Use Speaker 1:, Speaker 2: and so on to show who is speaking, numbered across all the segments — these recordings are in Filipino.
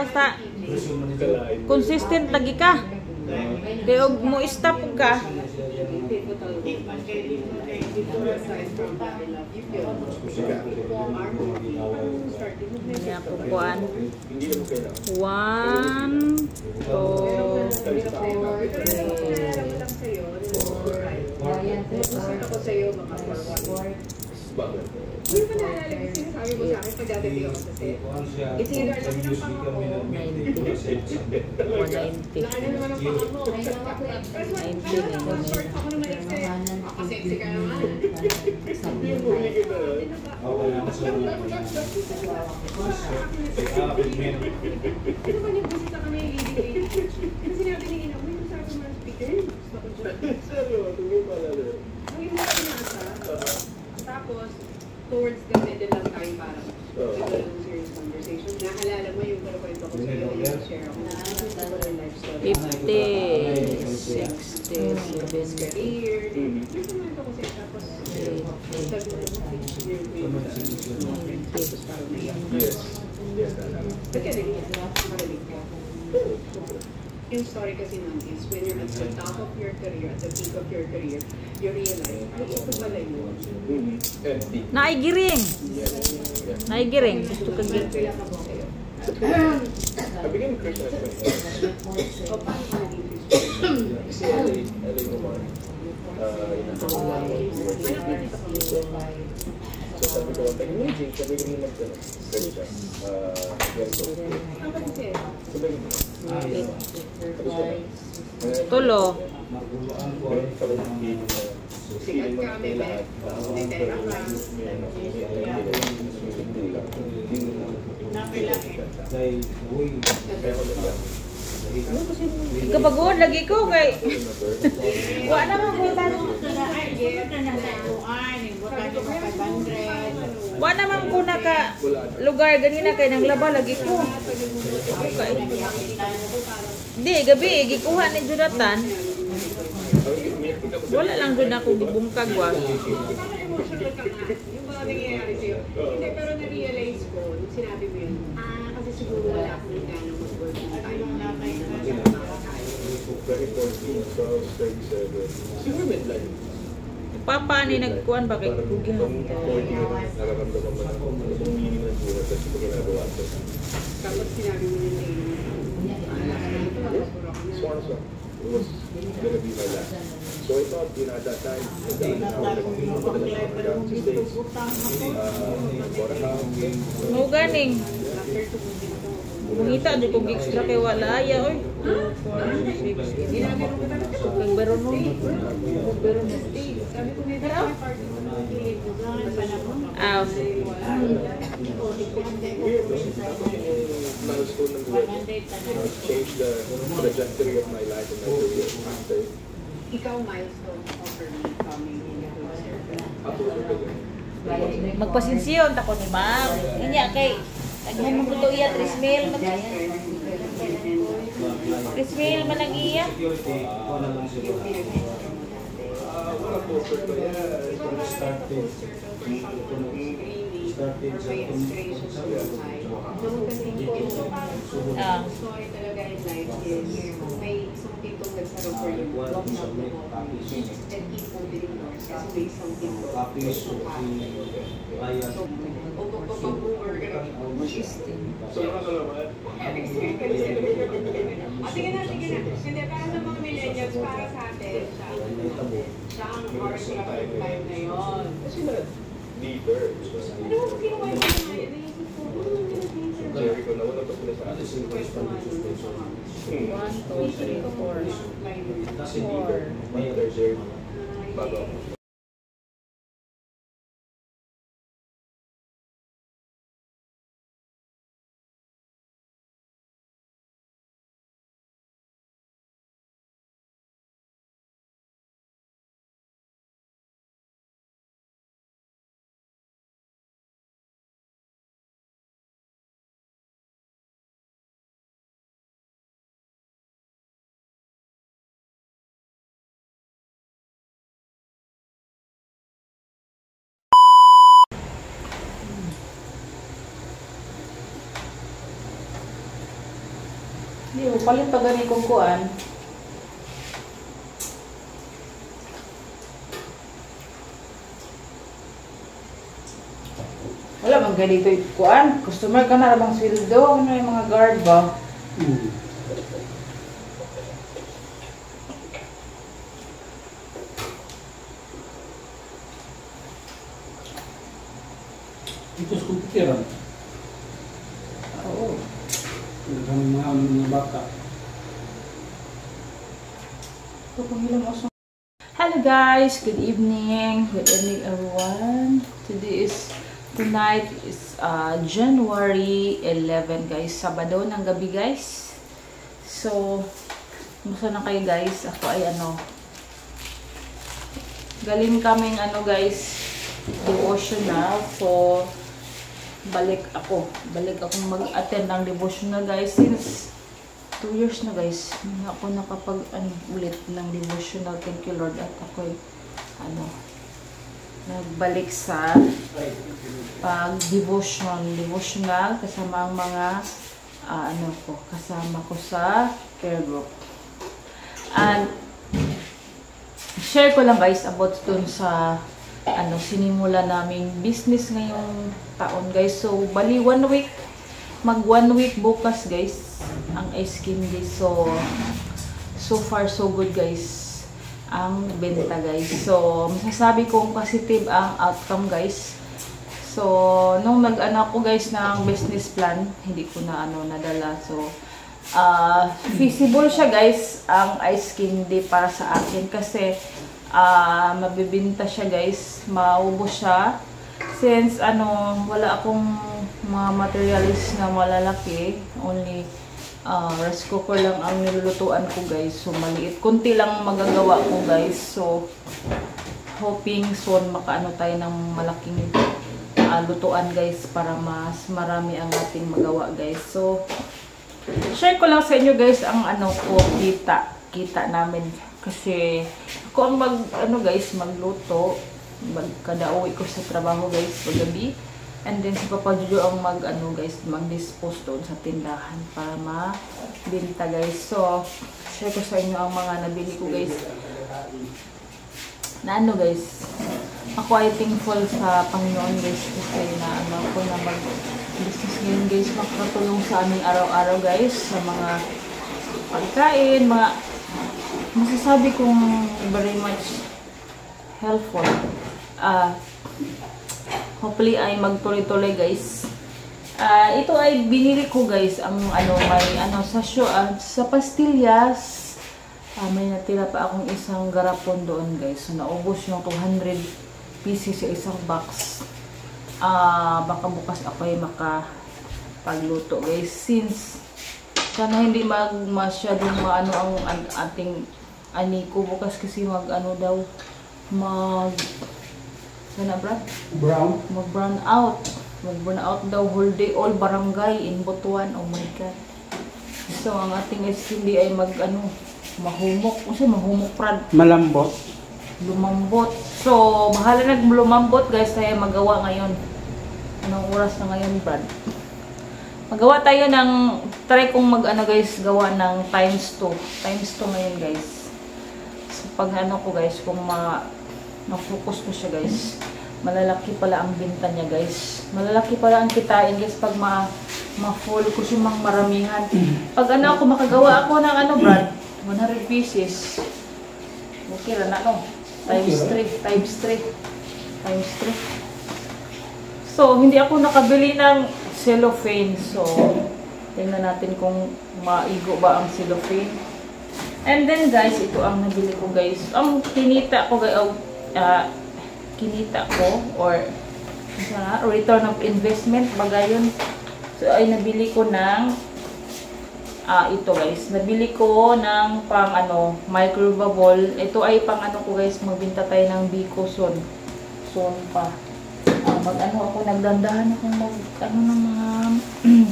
Speaker 1: basta consistent lagi ka. Kaya og mo stop ka. Kaya po kuan. 1, 2, 3.
Speaker 2: Ako sa'yo, baka hindi mo naalala yung sinasabi mo sa akin pag dadating ako sa set. It's either laki ng pangako.
Speaker 1: 90. 190.
Speaker 2: Laki na naman ang pangako.
Speaker 1: 90.
Speaker 2: Short ako naman exit. Makasexy ka naman. Ano ba yung bisita kami yung ano sinabi ni Ina? May masabi mo ang speaker?
Speaker 3: Seryo, tingin pala na.
Speaker 2: Ang yung mga pinasa. Tapos, towards the middle lang tayo parang nagkaroon serious conversation. Nahalala mo yung kwento ko sa'yo, yung share ako na life story.
Speaker 1: 50, 60, 70.
Speaker 2: Career. Yung kwento ko sa'yo. Tapos, sabi mo na tapos parang naiyak.
Speaker 3: Yes. Yes,
Speaker 2: Ba't ka naiyak? Marinig ka. Yung story kasi nun is when you're at the top of your career, at the peak of your career, you realize, ay, ito pala yun.
Speaker 3: empty.
Speaker 1: Naigiring. Naigiring. Gusto ka giring.
Speaker 2: Kailan ako sa'yo?
Speaker 3: I became a Christian at 20.
Speaker 2: O, paano ka naging Christian?
Speaker 3: Kasi LA Kumar. Inasama ko ako.
Speaker 2: Nakikita ko yun.
Speaker 3: So sabi ko, pag-imaging, sabi ko naman siya. Sabi siya. Ganito.
Speaker 2: Kapag kasi,
Speaker 3: Sabi ko,
Speaker 1: Tulo.
Speaker 2: sikat ka, may pera ka.
Speaker 1: Kapagod lagi ko kay wa naman ko wa naman ko naka lugar ganina kay nang laba lagi ko. Okay. Di gabi gikuha ni Jonathan. Wala lang gud ako gibungkag wa.
Speaker 2: Emotional ka nga. Yung mga nangyayari sa'yo. Hindi, pero na-realize ko, nung sinabi mo yun, kasi siguro wala akong ganang mag-work in time.
Speaker 3: very 14, 12, 37. Siguro midline.
Speaker 1: Papa ni nagkuan ba kay Kuya?
Speaker 3: Nararamdaman mo na kung meaning ng buhay kasi pag ginagawa ito.
Speaker 2: Tapos sinabi mo yun
Speaker 3: Swan song. It was gonna be my last. So I thought, at that time, nagdaan sa States. Bought a house.
Speaker 1: Mo ganing. Mungita di ko extra kay wala ya oy. 2 4 6 Kag beron mo. Beron mo.
Speaker 2: sabi ko may party mo na kilig mo
Speaker 1: Aw.
Speaker 3: Milestone ng buhay. Changed the trajectory of my life and my career after.
Speaker 2: ikaw milestone for me coming in your circle.
Speaker 1: Magpasinsiyon ta ko ni ma'am. Inya kay naghan mo to iya 3 mil man. 3 mil man ang iya.
Speaker 2: Story talaga in life is kung may isang tipong nagsarap for you, walk not the walk, and keep opening doors kasi may isang tipo
Speaker 3: So nakakalaman?
Speaker 2: Sige na. Hindi, para sa mga millennials, para sa atin, siya ang oracle of time na yun.
Speaker 3: Kasi na leader.
Speaker 2: Ano mo kung kinuha yung mga yun?
Speaker 3: Jericho na wala pa sila sa atin.
Speaker 1: 1 2 3 4
Speaker 3: Kasi leader. Leader Jericho. Bago ako.
Speaker 1: Hindi, palit pa gani kong kuan. Wala man ganito yung kuan. Customer ka na bang sweldo? Ano yung mga guard ba?
Speaker 4: Ito sa kumputeran.
Speaker 1: Oo.
Speaker 4: Ang mga bata.
Speaker 1: Hello guys, good evening everyone. Tonight is January 11 guys, Sabado ng gabi guys. So, musta na kayo guys? Ako ay galing kaming guys, devotional. So, balik akong mag-attend ng devotional guys since 2 years na guys. Hindi ako nakapag ulit ng devotional. Thank you Lord. At ako nagbalik sa devotional kasama ang mga kasama ko sa care group. And share ko lang guys about dun sa sinimula naming business ngayong taon guys. So bali 1 week, mag 1 week bukas guys ang ice cream guys. So far so good guys ang benta guys. So masasabi kong positive ang outcome guys. So nung nag-ano ko guys ng business plan, hindi ko na nadala. So feasible siya guys ang ice candy para sa akin kasi mabibinta siya guys, maubos siya since wala akong mga materials na malalaki, only rice cooker lang ang nilulutuan ko guys. So maliit, kunti lang magagawa ko guys. So hoping soon makaano tayo ng malaking lutuan guys para mas marami ang ating magawa guys. So share ko lang sa inyo guys ang kita namin kasi ako ang magluto kada uwi ko sa trabaho guys paggabi, and then si Papa Jojo ang mag-dispose doon sa tindahan para mabinta guys. So share ko sa inyo ang mga nabili ko guys na guys. Ako ay thankful sa Panginoon guys kasi ako na mag-business ngayon guys, makakatulong sa aming araw-araw guys sa mga pagkain, masasabi kong very much helpful. Hopefully ay magtuloy-tuloy guys. Ito ay binili ko guys ang sa pastillas. May natira pa akong isang garapon doon guys. So naubos yung 200 pieces sa isang box. Baka bukas ako ay makapagluto guys since sana hindi masyadong ang ating aniko bukas kasi mag brown out daw whole day all barangay in Butuan. Oh my god. So ang ating hindi ay mahumok prad, lumambot. So bahala lumambot guys, tayo magawa ngayon. Anong oras na ngayon brad? Magawa tayo try kong guys, gawa ng times 2 ngayon guys. So pag ko guys, kung na-focus ko siya guys, malalaki pala ang binta niya guys. Malalaki pala ang kitain guys pag ma-full ko siya maramihan. Pag ako makagawa ako ng brad, 100 pieces. Okay na times 3. So hindi ako nakabili ng cellophane. So tingnan natin kung maigo ba ang cellophane. And then guys, ito ang nabili ko guys. Ang kinita ko or return of investment bagayon. So ay nabili ko ng ito guys. Nabili ko ng pang microwavable. Ito ay pang ko guys, magbinta tayo ng biko soon pa. Ako nagdandahan akong ng mga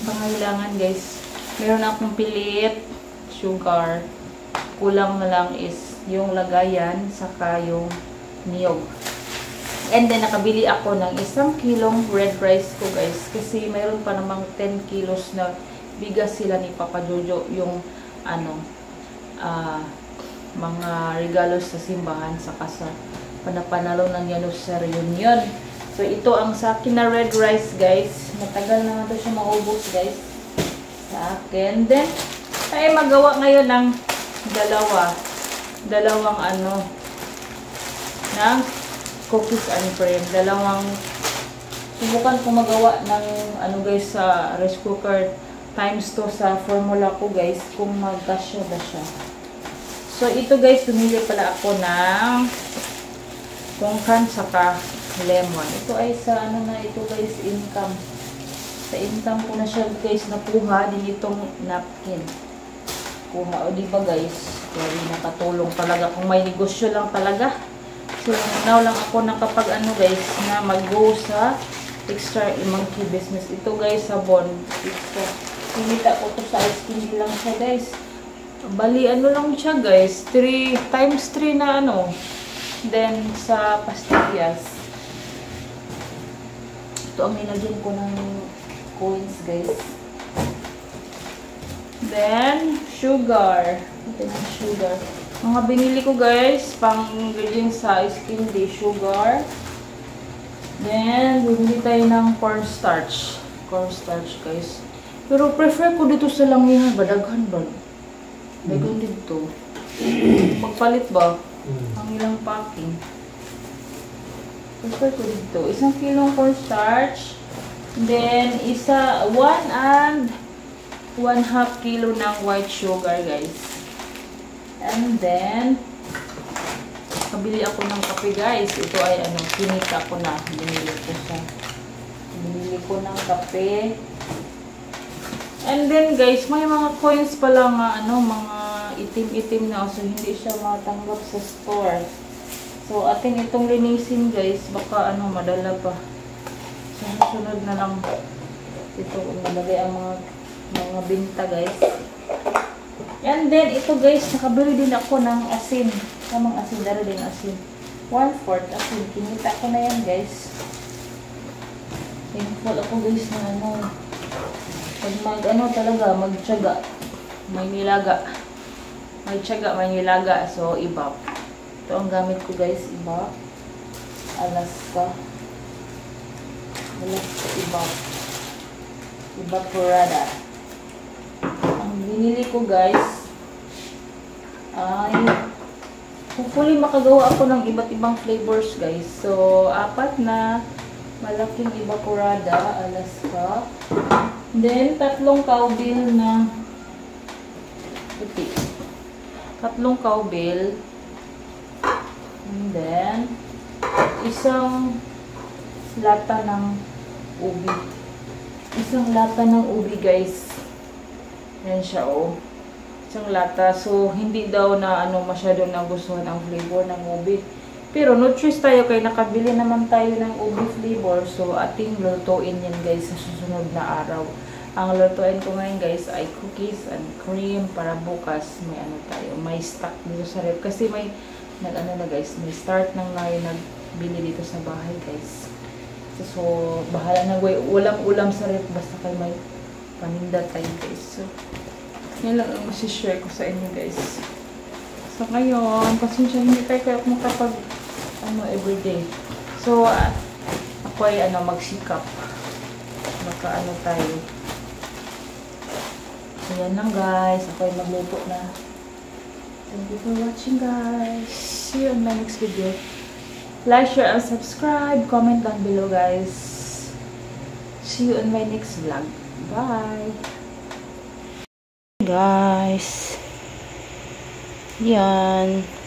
Speaker 1: pangailangan guys. Meron akong pilit, sugar. Kulang na lang is yung lagayan saka yung niyog. And then nakabili ako ng 1 kilong red rice ko guys kasi mayroon pa namang 10 kilos na bigas sila ni Papa Jojo yung ano, mga regalo sa simbahan saka sa panapanalo ng Llanos sa reunion. So ito ang sa akin na red rice guys. Matagal naman to siya maubos guys sa akin. Then tayo magawa ngayon ng dalawang ano ng cookies and cream. Subukan ko magawa ng ano guys sa rice cooker times 2 sa formula ko guys kung magkasya ba siya. So ito guys, pumili pala ako ng kungkan saka lemon. Ito ay sa ano na ito guys, income. Sa income ko na siya guys nakuha din itong napkin. Kuha o diba guys, very nakatulong talaga kung may negosyo lang talaga. So now lang ako nakapag ano guys na mag-go sa extra monkey business. Ito guys, sabon. Extra. Pinita ko to sa ice candy lang siya guys. Bali ano lang siya guys, 3 times 3 na ano. Then sa pastillas. Ito ang nilagyan ko ng coins guys. Then sugar. Ito yung sugar. Mga binili ko guys, pang ingredients sa ice candy, sugar. Then bumili tayo ng cornstarch. Cornstarch guys. Pero prefer ko dito sa langihan, badaghan ba? Dagan dito. Magpalit ba? Ang ilang packing. Prefer ko dito. 1 kilong cornstarch. Then, 1 and 1/2 kilo ng white sugar, guys. And then, kabili ako ng kape, guys. Ito ay, ano, kinita ko na. Binili ko ng kape. And then guys, may mga coins pala nga ano, mga itim-itim na so hindi siya matanggap sa store. So atin itong linisin guys, baka ano madala pa. So sunod na lang ito nalagay ang mga binta guys. And then ito guys, nakabili din ako ng asin. Tamang asin, dara din asin. 1/4 asin. Kinita ko na yan guys. Thankful ako guys na ano. Pag ano talaga, magtiyaga, may nilaga. May tiyaga, may nilaga. So, ibap. Ito ang gamit ko guys, ibap. Alaska. Alaska ibap. Evaporada. Ang binili ko guys, ay hopefully makagawa ako ng iba't ibang flavors guys. So, 4 na malaking evaporada, Alaska. Then, 3 cowbell na puti. 3 cowbell. And then, 1 lata ng ubi. 1 lata ng ubi, guys. Yan siya, oh. 1 lata. So, hindi daw na ano masyado nagustuhan ang flavor ng ubi. Pero, no choice tayo kay nakabili naman tayo ng ubi flavor. So, ating lutuin yan, guys, sa susunod na araw. Ang lutuin ko ngayon, guys, ay cookies and cream para bukas may ano tayo. May stock dito sa ref. Kasi may, nag-ano na, guys, may start nang nagbili dito sa bahay, guys. So, bahala na, walang ulam sa ref. Basta kayo may paninda tayo, guys. So, yan lang ang masishare ko sa inyo, guys. So, ngayon, pasensya hindi tayo makapag everyday. So, ako ay magsikap. Baka tayo. So, yan lang guys. Ako ay magluto na. Thank you for watching guys. See you on my next video. Like, share, and subscribe. Comment down below guys. See you on my next vlog. Bye! Guys. Yan.